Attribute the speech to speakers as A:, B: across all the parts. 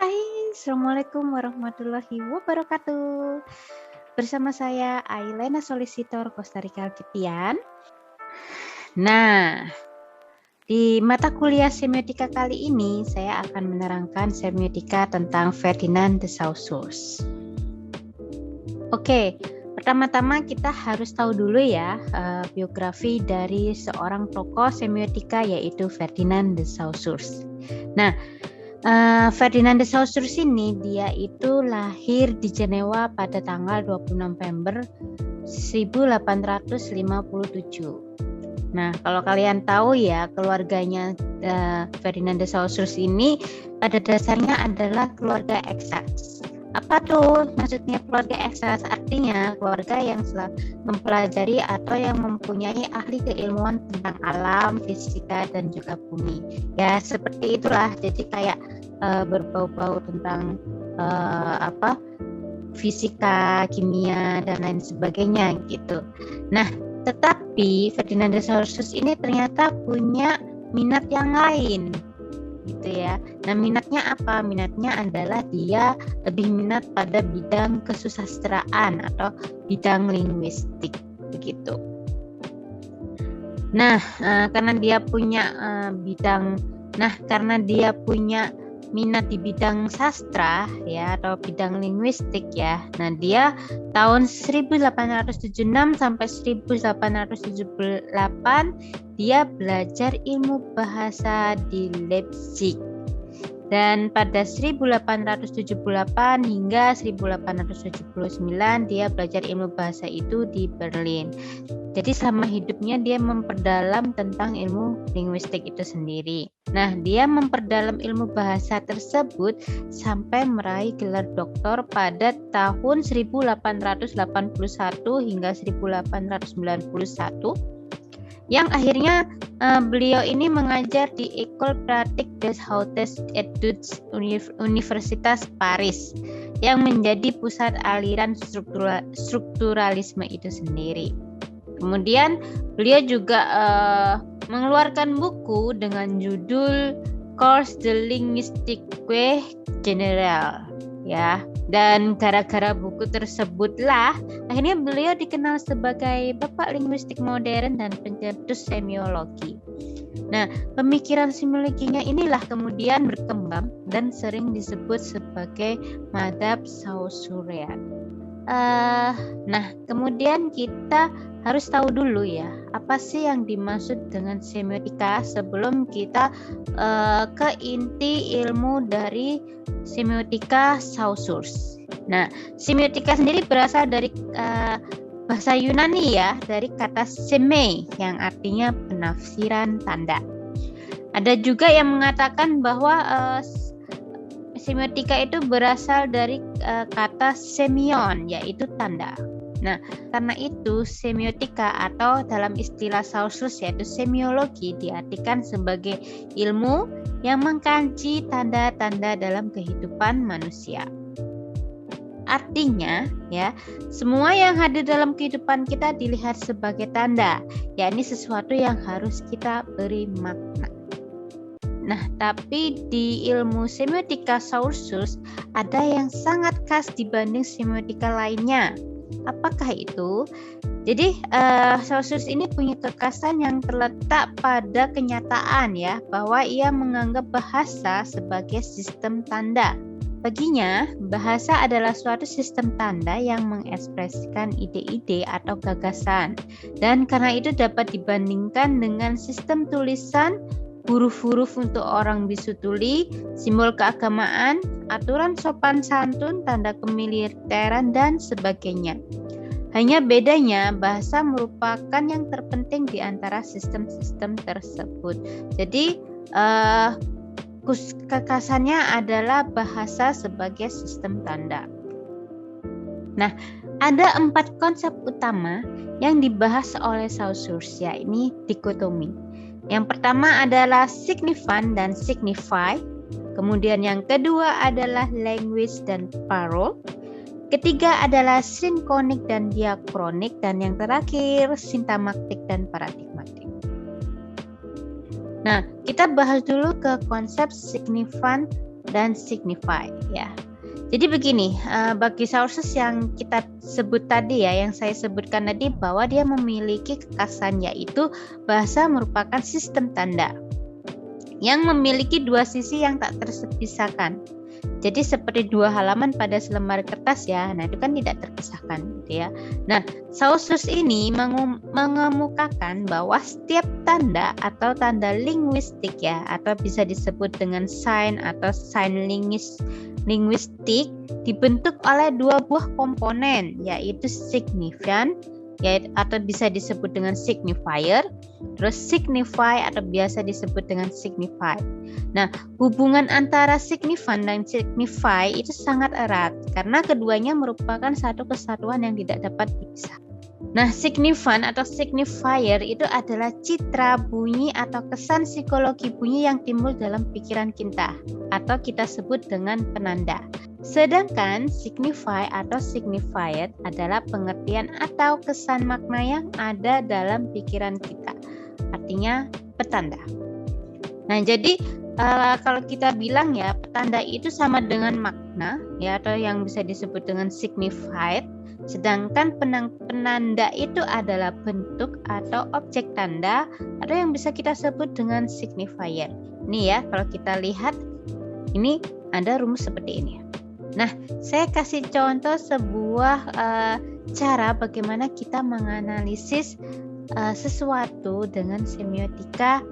A: Hai, Assalamualaikum warahmatullahi wabarakatuh. Bersama saya Ailena Solisitor Costa Rica Alkitian. Nah, di mata kuliah semiotika kali ini saya akan menerangkan semiotika tentang Ferdinand de Saussure. Oke, pertama-tama kita harus tahu dulu ya biografi dari seorang tokoh semiotika yaitu Ferdinand de Saussure. Nah, Ferdinand de Saussure ini dia itu lahir di Jenewa pada tanggal 20 November 1857. Nah, kalau kalian tahu ya keluarganya Ferdinand de Saussure ini pada dasarnya adalah keluarga eksaks. Apa tuh maksudnya keluarga eksaks? Artinya keluarga yang mempelajari atau yang mempunyai ahli keilmuan tentang alam, fisika dan juga bumi. Ya seperti itulah. Jadi kayak berbau-bau tentang fisika, kimia dan lain sebagainya gitu. Nah, tetapi Ferdinand de Saussure ini ternyata punya minat yang lain gitu ya. Nah, minatnya apa? Minatnya adalah dia lebih minat pada bidang kesusastraan atau bidang linguistik begitu. Nah, karena dia punya minat di bidang sastra ya atau bidang linguistik ya. Nah, dia tahun 1876 sampai 1878 dia belajar ilmu bahasa di Leipzig. Dan pada 1878 hingga 1879 dia belajar ilmu bahasa itu di Berlin. Jadi selama hidupnya dia memperdalam tentang ilmu linguistik itu sendiri. Nah, dia memperdalam ilmu bahasa tersebut sampai meraih gelar doktor pada tahun 1881 hingga 1891. Yang akhirnya beliau ini mengajar di École Pratique des Hautes Études Universitas Paris yang menjadi pusat aliran strukturalisme itu sendiri. Kemudian beliau juga mengeluarkan buku dengan judul Cours de Linguistique Générale ya. Dan gara-gara buku tersebutlah akhirnya beliau dikenal sebagai bapak linguistik modern dan pencetus semiologi. Nah, pemikiran semiologinya inilah kemudian berkembang dan sering disebut sebagai madzhab Saussurean. Nah, kemudian kita harus tahu dulu ya, apa sih yang dimaksud dengan semiotika sebelum kita ke inti ilmu dari semiotika Saussure. Nah, semiotika sendiri berasal dari bahasa Yunani ya, dari kata seme yang artinya penafsiran tanda. Ada juga yang mengatakan bahwa semiotika itu berasal dari kata semion, yaitu tanda. Nah, karena itu semiotika atau dalam istilah Saussure yaitu semiologi diartikan sebagai ilmu yang mengkaji tanda-tanda dalam kehidupan manusia. Artinya, ya, semua yang hadir dalam kehidupan kita dilihat sebagai tanda, yakni sesuatu yang harus kita beri makna. Nah, tapi di ilmu semiotika Saussure ada yang sangat khas dibanding semiotika lainnya. Apakah itu? Jadi Saussure ini punya kekhasan yang terletak pada kenyataan ya, bahwa ia menganggap bahasa sebagai sistem tanda. Baginya, bahasa adalah suatu sistem tanda yang mengekspresikan ide-ide atau gagasan. Dan karena itu dapat dibandingkan dengan sistem tulisan, huruf-huruf untuk orang bisu tuli, simbol keagamaan, aturan sopan santun, tanda kemiliteran, dan sebagainya. Hanya bedanya bahasa merupakan yang terpenting di antara sistem-sistem tersebut. Jadi kekhasannya adalah bahasa sebagai sistem tanda. Nah, ada 4 konsep utama yang dibahas oleh Saussure, yakni dikotomi. Yang pertama adalah signifan dan signify. Kemudian yang kedua adalah language dan parole. Ketiga adalah sinkronik dan diakronik. Dan yang terakhir sintaktik dan paradigmatik. Nah, kita bahas dulu ke konsep signifan dan signify ya. Jadi begini, bagi sources yang kita sebut tadi ya, yang saya sebutkan tadi bahwa dia memiliki kekhasan, yaitu bahasa merupakan sistem tanda yang memiliki dua sisi yang tak terpisahkan. Jadi seperti dua halaman pada selembar kertas ya, nah itu kan tidak terpisahkan gitu ya. Nah, sources ini mengemukakan bahwa setiap tanda atau tanda linguistik ya, atau bisa disebut dengan sign atau sign linguistik dibentuk oleh dua buah komponen, yaitu signifian atau bisa disebut dengan signifier, terus signify atau biasa disebut dengan signify. Nah, hubungan antara signifan dan signify itu sangat erat karena keduanya merupakan satu kesatuan yang tidak dapat dipisah. Nah, signifan atau signifier itu adalah citra bunyi atau kesan psikologi bunyi yang timbul dalam pikiran kita atau kita sebut dengan penanda. Sedangkan signify atau signified adalah pengertian atau kesan makna yang ada dalam pikiran kita. Artinya petanda. Nah, jadi kalau kita bilang ya, petanda itu sama dengan makna ya, atau yang bisa disebut dengan signified. Sedangkan penanda itu adalah bentuk atau objek tanda atau yang bisa kita sebut dengan signifier. Ini ya, kalau kita lihat ini ada rumus seperti ini. Nah, saya kasih contoh sebuah cara bagaimana kita menganalisis sesuatu dengan semiotika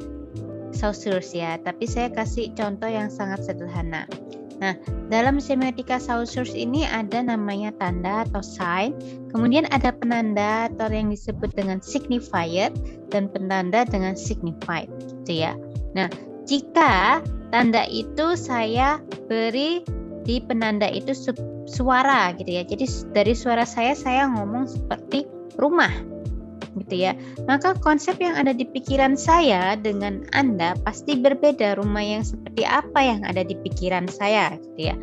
A: Saussure ya. Tapi saya kasih contoh yang sangat sederhana. Nah, dalam semiotika Saussure ini ada namanya tanda atau sign, kemudian ada penanda atau yang disebut dengan signifier dan penanda dengan signified, gitu ya. Nah, jika tanda itu saya beri di penanda itu suara gitu ya. Jadi dari suara saya ngomong seperti rumah gitu ya. Maka konsep yang ada di pikiran saya dengan Anda pasti berbeda. Rumah yang seperti apa yang ada di pikiran saya gitu ya.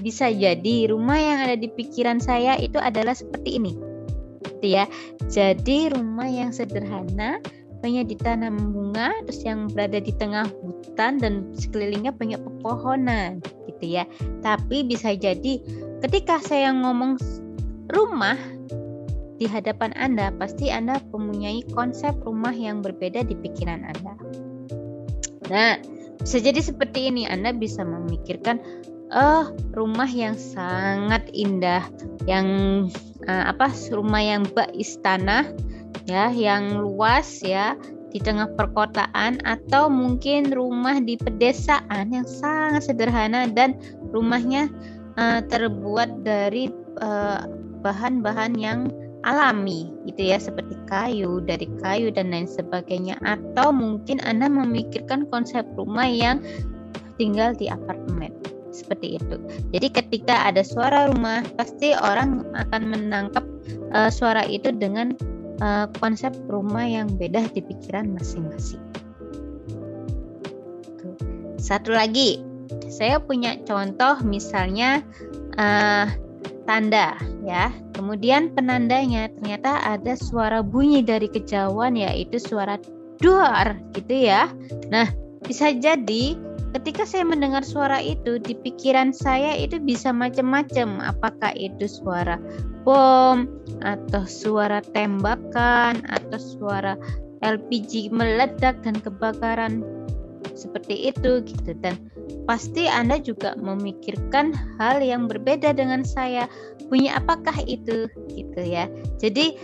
A: Bisa jadi rumah yang ada di pikiran saya itu adalah seperti ini gitu ya. Jadi rumah yang sederhana, banyak ditanam bunga, terus yang berada di tengah hutan dan sekelilingnya banyak pepohonan gitu ya. Tapi bisa jadi ketika saya ngomong rumah di hadapan Anda, pasti Anda mempunyai konsep rumah yang berbeda di pikiran Anda. Nah, bisa jadi seperti ini, Anda bisa memikirkan rumah yang sangat indah, yang rumah yang bak istana ya, yang luas ya di tengah perkotaan, atau mungkin rumah di pedesaan yang sangat sederhana dan rumahnya terbuat dari bahan-bahan yang alami gitu ya, seperti dari kayu dan lain sebagainya. Atau mungkin Anda memikirkan konsep rumah yang tinggal di apartemen seperti itu. Jadi ketika ada suara rumah, pasti orang akan menangkap suara itu dengan konsep rumah yang beda di pikiran masing-masing. Satu lagi, saya punya contoh misalnya tanda ya. Kemudian penandanya ternyata ada suara bunyi dari kejauhan, yaitu suara duar gitu ya. Nah, bisa jadi ketika saya mendengar suara itu, di pikiran saya itu bisa macam-macam. Apakah itu suara bom, atau suara tembakan, atau suara LPG meledak dan kebakaran seperti itu gitu. Dan pasti Anda juga memikirkan hal yang berbeda dengan saya. Bunyi apakah itu gitu ya. Jadi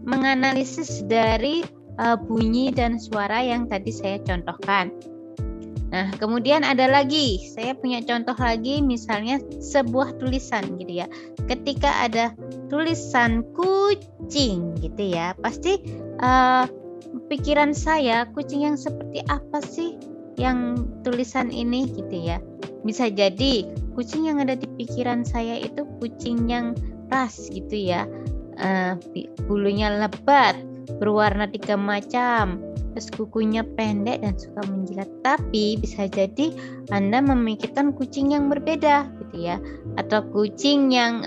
A: menganalisis dari bunyi dan suara yang tadi saya contohkan. Nah, kemudian ada lagi, saya punya contoh lagi, misalnya sebuah tulisan gitu ya. Ketika ada tulisan kucing gitu ya, pasti pikiran saya, kucing yang seperti apa sih yang tulisan ini gitu ya. Bisa jadi kucing yang ada di pikiran saya itu kucing yang ras gitu ya, bulunya lebat, berwarna 3 macam, terus kukunya pendek dan suka menjilat. Tapi bisa jadi Anda memikirkan kucing yang berbeda gitu ya, atau kucing yang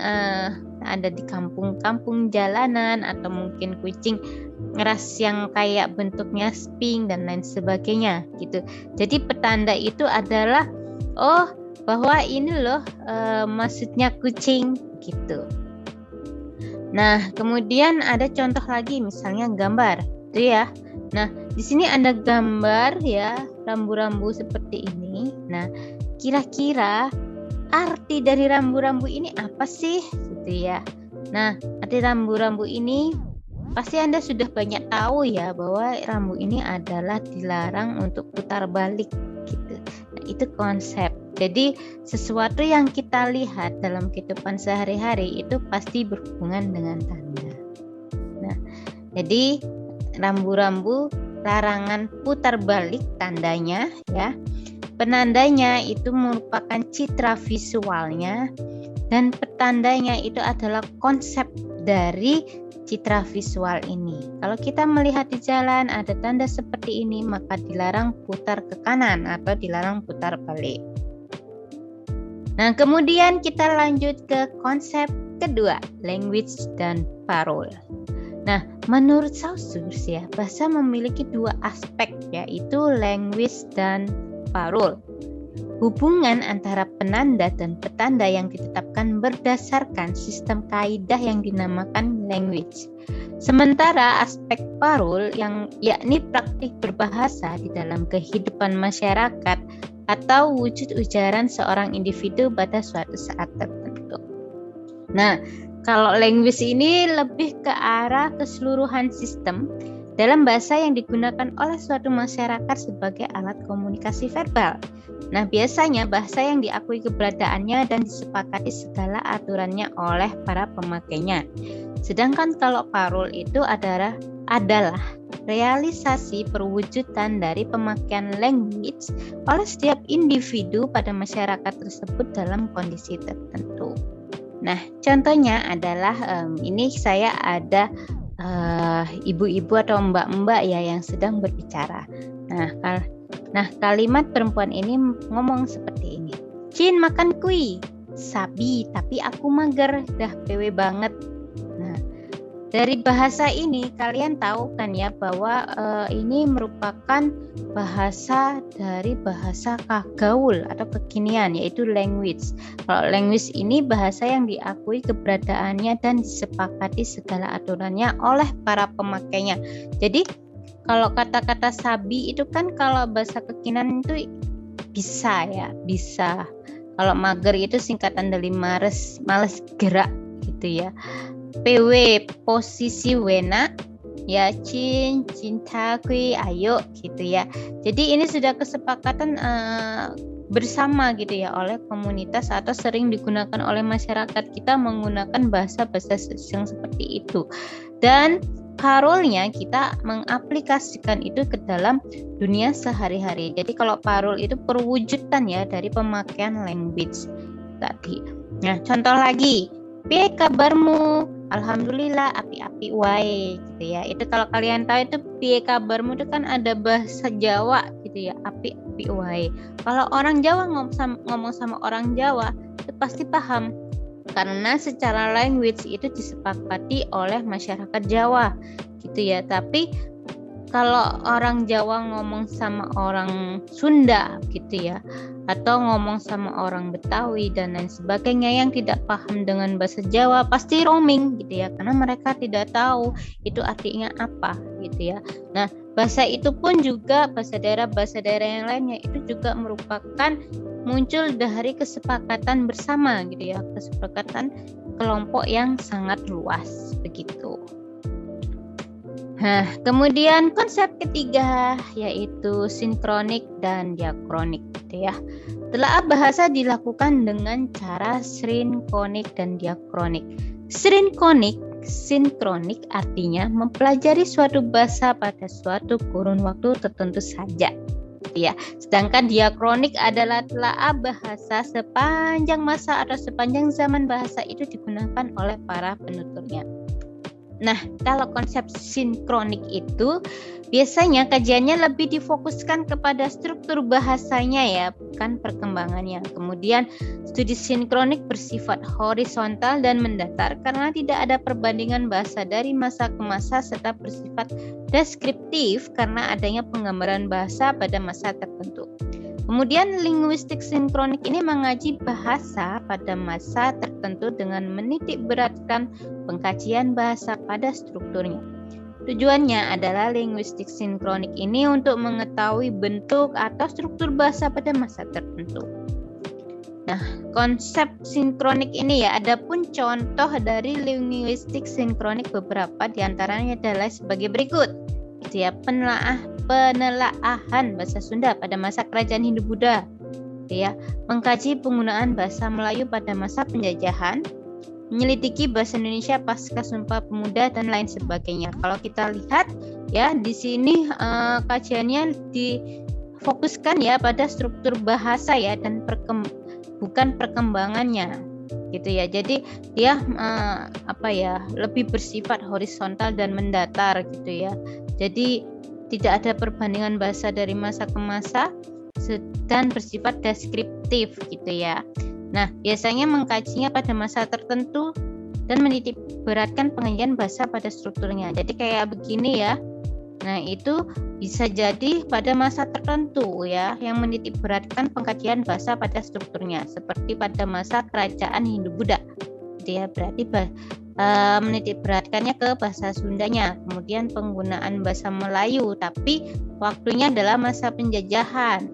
A: ada di kampung-kampung jalanan, atau mungkin kucing ras yang kayak bentuknya sphinx dan lain sebagainya gitu. Jadi petanda itu adalah oh bahwa ini loh maksudnya kucing gitu. Nah, kemudian ada contoh lagi misalnya gambar, itu ya. Nah, di sini ada gambar ya rambu-rambu seperti ini. Nah, kira-kira arti dari rambu-rambu ini apa sih gitu ya. Nah, arti rambu-rambu ini pasti Anda sudah banyak tahu ya bahwa rambu ini adalah dilarang untuk putar balik gitu. Nah, itu konsep. Jadi sesuatu yang kita lihat dalam kehidupan sehari-hari itu pasti berhubungan dengan tanda. Nah, jadi rambu-rambu larangan putar balik tandanya ya. Penandanya itu merupakan citra visualnya dan petandanya itu adalah konsep dari citra visual ini. Kalau kita melihat di jalan ada tanda seperti ini, maka dilarang putar ke kanan atau dilarang putar balik. Nah, kemudian kita lanjut ke konsep kedua, language dan parole. Nah, menurut Saussure ya, bahasa memiliki dua aspek, yaitu language dan parole. Hubungan antara penanda dan petanda yang ditetapkan berdasarkan sistem kaidah yang dinamakan language. Sementara aspek parole yang yakni praktik berbahasa di dalam kehidupan masyarakat atau wujud ujaran seorang individu pada suatu saat tertentu. Nah, kalau language ini lebih ke arah keseluruhan sistem dalam bahasa yang digunakan oleh suatu masyarakat sebagai alat komunikasi verbal. Nah, biasanya bahasa yang diakui keberadaannya dan disepakati segala aturannya oleh para pemakainya. Sedangkan kalau parole itu adalah realisasi perwujudan dari pemakaian language oleh setiap individu pada masyarakat tersebut dalam kondisi tertentu. Nah, contohnya adalah ini saya ada ibu-ibu atau mbak-mbak ya yang sedang berbicara. Nah, kalimat perempuan ini ngomong seperti ini. Cin makan kui, sabi tapi aku mager, dah PW banget. Nah, dari bahasa ini kalian tahu kan ya bahwa ini merupakan bahasa dari bahasa kagaul atau kekinian, yaitu language. Kalau language ini bahasa yang diakui keberadaannya dan disepakati segala aturannya oleh para pemakainya. Jadi kalau kata-kata sabi itu kan kalau bahasa kekinian itu bisa ya, bisa. Kalau mager itu singkatan dari males gerak gitu ya. PW posisi wena ya cinta kui ayo gitu ya. Jadi ini sudah kesepakatan bersama gitu ya oleh komunitas atau sering digunakan oleh masyarakat kita menggunakan bahasa-bahasa yang seperti itu. Dan parolnya kita mengaplikasikan itu ke dalam dunia sehari-hari. Jadi kalau parol itu perwujudan ya dari pemakaian language tadi. Nah, contoh lagi, piye kabarmu? Alhamdulillah api-api wae gitu ya. Itu kalau kalian tahu itu piye kabarmu itu kan ada bahasa Jawa gitu ya, api-api wae. Kalau orang Jawa ngomong sama orang Jawa itu pasti paham. Karena secara language itu disepakati oleh masyarakat Jawa gitu ya. Tapi kalau orang Jawa ngomong sama orang Sunda gitu ya, atau ngomong sama orang Betawi dan lain sebagainya yang tidak paham dengan bahasa Jawa, pasti roaming gitu ya, karena mereka tidak tahu itu artinya apa gitu ya. Nah, bahasa itu pun juga bahasa daerah yang lainnya itu juga merupakan muncul dari kesepakatan bersama gitu ya, kesepakatan kelompok yang sangat luas begitu. Nah, kemudian konsep ketiga yaitu sinkronik dan diakronik gitu ya. Telaah bahasa dilakukan dengan cara sinkronik dan diakronik. Sinkronik artinya mempelajari suatu bahasa pada suatu kurun waktu tertentu saja. Ya, sedangkan diakronik adalah telaah bahasa sepanjang masa atau sepanjang zaman bahasa itu digunakan oleh para penuturnya. Nah, kalau konsep sinkronik itu biasanya kajiannya lebih difokuskan kepada struktur bahasanya ya, bukan perkembangannya. Kemudian studi sinkronik bersifat horizontal dan mendatar karena tidak ada perbandingan bahasa dari masa ke masa serta bersifat deskriptif karena adanya penggambaran bahasa pada masa tertentu. Kemudian linguistik sinkronik ini mengaji bahasa pada masa tertentu dengan menitik beratkan pengkajian bahasa pada strukturnya. Tujuannya adalah linguistik sinkronik ini untuk mengetahui bentuk atau struktur bahasa pada masa tertentu. Nah, konsep sinkronik ini ya, adapun contoh dari linguistik sinkronik beberapa diantaranya adalah sebagai berikut. Itu ya, penelaahan bahasa Sunda pada masa kerajaan Hindu-Buddha. Itu ya, mengkaji penggunaan bahasa Melayu pada masa penjajahan, menyelidiki bahasa Indonesia pasca Sumpah Pemuda dan lain sebagainya. Kalau kita lihat ya di sini kajiannya difokuskan ya pada struktur bahasa ya dan bukan perkembangannya gitu ya. Jadi dia lebih bersifat horizontal dan mendatar gitu ya. Jadi tidak ada perbandingan bahasa dari masa ke masa dan bersifat deskriptif gitu ya. Nah, biasanya mengkajinya pada masa tertentu dan menitik beratkan pengajian bahasa pada strukturnya. Jadi kayak begini ya. Nah, itu bisa jadi pada masa tertentu ya, yang menitik beratkan pengkajian bahasa pada strukturnya, seperti pada masa kerajaan Hindu-Buddha. Dia berarti menitik beratkannya ke bahasa Sundanya, kemudian penggunaan bahasa Melayu, tapi waktunya adalah masa penjajahan.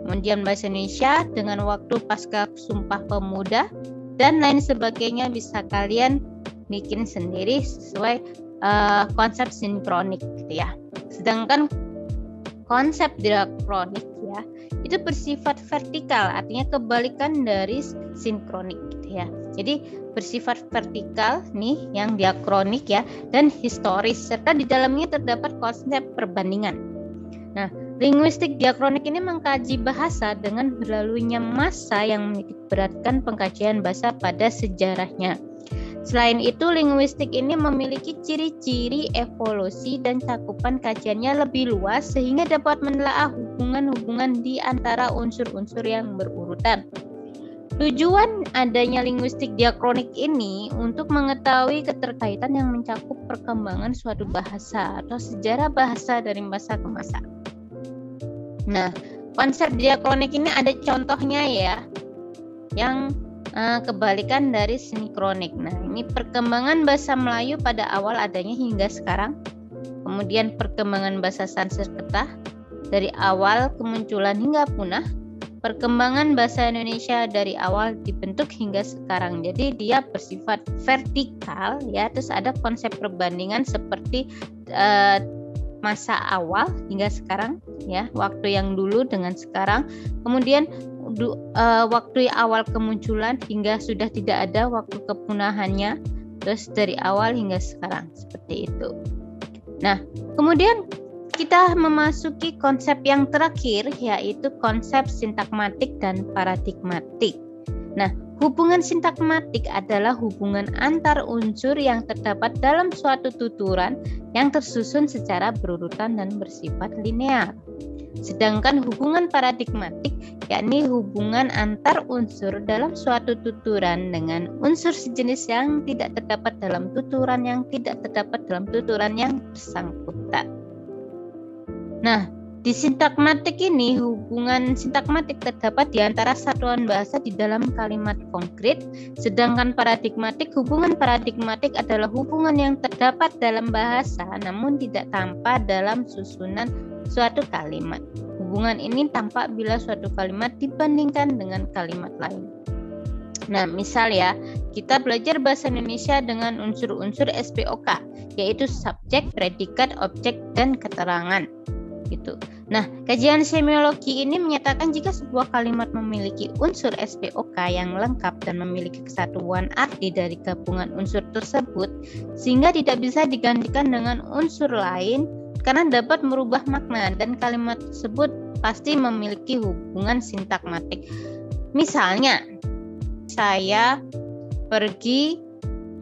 A: Kemudian bahasa Indonesia dengan waktu pasca Sumpah Pemuda dan lain sebagainya bisa kalian bikin sendiri sesuai konsep sinkronik gitu ya. Sedangkan konsep diakronik ya itu bersifat vertikal, artinya kebalikan dari sinkronik gitu ya. Jadi bersifat vertikal nih yang diakronik ya, dan historis serta di dalamnya terdapat konsep perbandingan. Nah, linguistik diakronik ini mengkaji bahasa dengan berlaluinya masa yang menitik beratkan pengkajian bahasa pada sejarahnya. Selain itu, linguistik ini memiliki ciri-ciri evolusi dan cakupan kajiannya lebih luas sehingga dapat menelaah hubungan-hubungan di antara unsur-unsur yang berurutan. Tujuan adanya linguistik diakronik ini untuk mengetahui keterkaitan yang mencakup perkembangan suatu bahasa atau sejarah bahasa dari masa ke masa. Nah, konsep diakronik ini ada contohnya ya, yang kebalikan dari sinkronik. Nah, ini perkembangan bahasa Melayu pada awal adanya hingga sekarang. Kemudian perkembangan bahasa Sanskerta dari awal kemunculan hingga punah. Perkembangan bahasa Indonesia dari awal dibentuk hingga sekarang. Jadi dia bersifat vertikal ya. Terus ada konsep perbandingan seperti masa awal hingga sekarang ya, waktu yang dulu dengan sekarang. Kemudian waktu awal kemunculan hingga sudah tidak ada waktu kepunahannya, terus dari awal hingga sekarang, seperti itu. Nah, kemudian kita memasuki konsep yang terakhir, yaitu konsep sintakmatik dan paradigmatik. Nah, hubungan sintakmatik adalah hubungan antar unsur yang terdapat dalam suatu tuturan yang tersusun secara berurutan dan bersifat linear. Sedangkan hubungan paradigmatik yakni hubungan antar unsur dalam suatu tuturan dengan unsur sejenis yang tidak terdapat dalam tuturan yang tidak terdapat dalam tuturan yang bersangkutan. Nah, di sintakmatik ini hubungan sintakmatik terdapat di antara satuan bahasa di dalam kalimat konkret, sedangkan paradigmatik, hubungan paradigmatik adalah hubungan yang terdapat dalam bahasa namun tidak tampak dalam susunan suatu kalimat. Hubungan ini tampak bila suatu kalimat dibandingkan dengan kalimat lain. Nah, misal ya, kita belajar bahasa Indonesia dengan unsur-unsur SPOK, yaitu subjek, predikat, objek, dan keterangan. Gitu. Nah, kajian semiologi ini menyatakan jika sebuah kalimat memiliki unsur SPOK yang lengkap dan memiliki kesatuan arti dari gabungan unsur tersebut, sehingga tidak bisa digantikan dengan unsur lain karena dapat merubah makna, dan kalimat tersebut pasti memiliki hubungan sintakmatik. Misalnya, saya pergi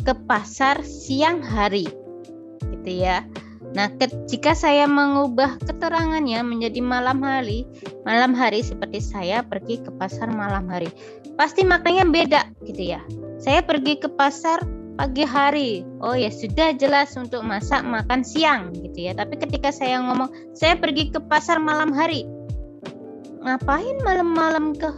A: ke pasar siang hari, gitu ya. Nah, jika saya mengubah keterangannya menjadi malam hari seperti saya pergi ke pasar malam hari, pasti maknanya beda, gitu ya. Saya pergi ke pasar pagi hari, oh ya sudah jelas untuk masak makan siang, gitu ya. Tapi ketika saya ngomong saya pergi ke pasar malam hari, ngapain malam-malam ke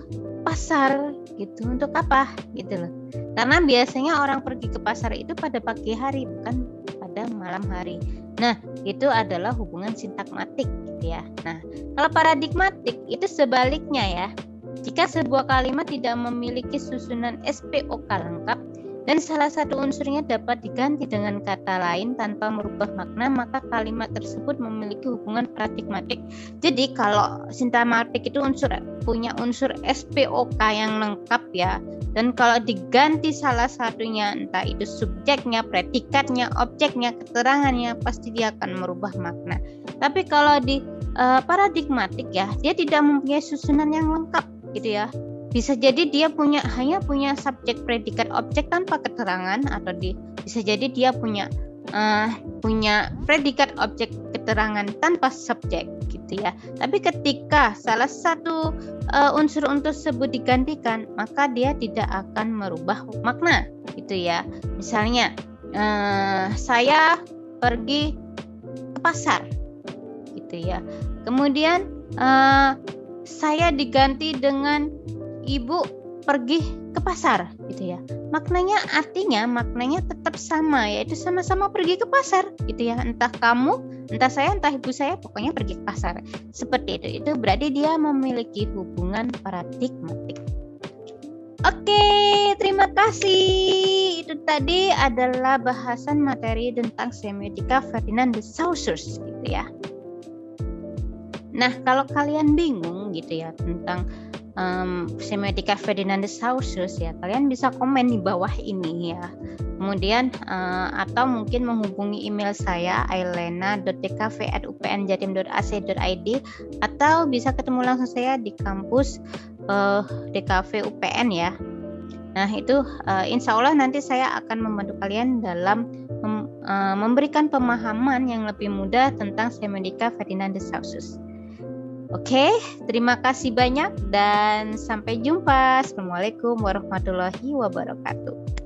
A: pasar gitu, untuk apa gitu loh. Karena biasanya orang pergi ke pasar itu pada pagi hari, bukan pada malam hari. Nah, itu adalah hubungan sintakmatik gitu ya. Nah, kalau paradigmatik itu sebaliknya ya. Jika sebuah kalimat tidak memiliki susunan SPOK lengkap dan salah satu unsurnya dapat diganti dengan kata lain tanpa merubah makna, maka kalimat tersebut memiliki hubungan paradigmatik. Jadi kalau sintakmatik itu punya unsur SPOK yang lengkap ya. Dan kalau diganti salah satunya, entah itu subjeknya, predikatnya, objeknya, keterangannya, pasti dia akan merubah makna. Tapi kalau di paradigmatik ya, dia tidak mempunyai susunan yang lengkap gitu ya. Bisa jadi dia hanya punya subjek, predikat, objek tanpa keterangan, atau bisa jadi dia punya predikat, objek, keterangan tanpa subjek gitu ya. Tapi ketika salah satu unsur tersebut digantikan, maka dia tidak akan merubah makna gitu ya. Misalnya saya pergi ke pasar gitu ya. Kemudian saya diganti dengan ibu pergi ke pasar gitu ya. Maknanya tetap sama, yaitu sama-sama pergi ke pasar gitu ya. Entah kamu, entah saya, entah ibu saya, pokoknya pergi ke pasar. Seperti itu. Itu berarti dia memiliki hubungan paradigmatik. Oke, terima kasih. Itu tadi adalah bahasan materi tentang semiotika Ferdinand de Saussure gitu ya. Nah, kalau kalian bingung gitu ya tentang semiotika Ferdinand de Saussure ya, kalian bisa komen di bawah ini ya. Kemudian atau mungkin menghubungi email saya ailena.dkv@upnjatim.ac.id, atau bisa ketemu langsung saya di kampus DKV UPN ya. Nah itu insya Allah nanti saya akan membantu kalian dalam memberikan pemahaman yang lebih mudah tentang semiotika Ferdinand de Saussure. Oke, terima kasih banyak dan sampai jumpa. Assalamualaikum warahmatullahi wabarakatuh.